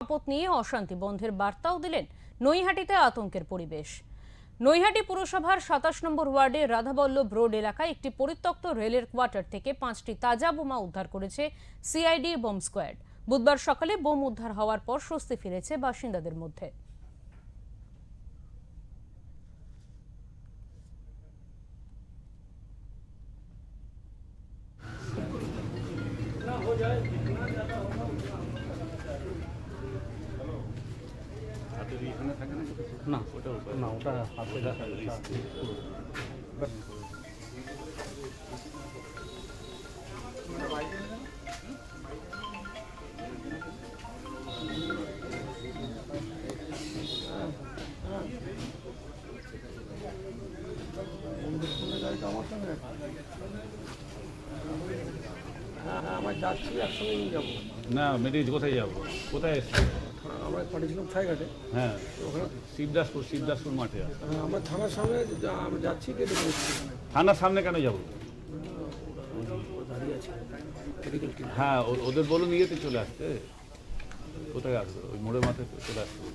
শপথ নিয়ে অশান্তি বন্ধের বার্তাও দিলেন। নৈহাটিতে আতঙ্কের পরিবেশ। নৈহাটি পুরসভার ২৭ নম্বর ওয়ার্ডে রাধাবল্লভ রোড এলাকায় একটি পরিত্যক্ত রেলের কোয়ার্টার থেকে ৫টি তাজা বোমা উদ্ধার করেছে সিআইডি বোম স্কোয়াড। বুধবার সকালে বোম উদ্ধার হওয়ার পর স্বস্তি ফিরেছে বাসিন্দাদের মধ্যে। না ওটা হাতে রাখা আমার যাচ্ছি একসঙ্গে নিয়ে যাবো না মেডিজ কোথায় যাবো কোথায় এসছি আমরা পাঠিয়েছিলাম ছাইঘাটে। হ্যাঁ ওখানে শিবদাসপুর মাঠে আছে। আমরা থানার সামনে আমরা যাচ্ছি কেটে পড়ছি থানার সামনে কেন যাবো? দাঁড়িয়ে আছে মেডিকেল টিম। হ্যাঁ ওদের বলুন ইয়েতে চলে আসতে। কোথায় আসবে? ওই মোড়ের মাথায় চলে আসবে।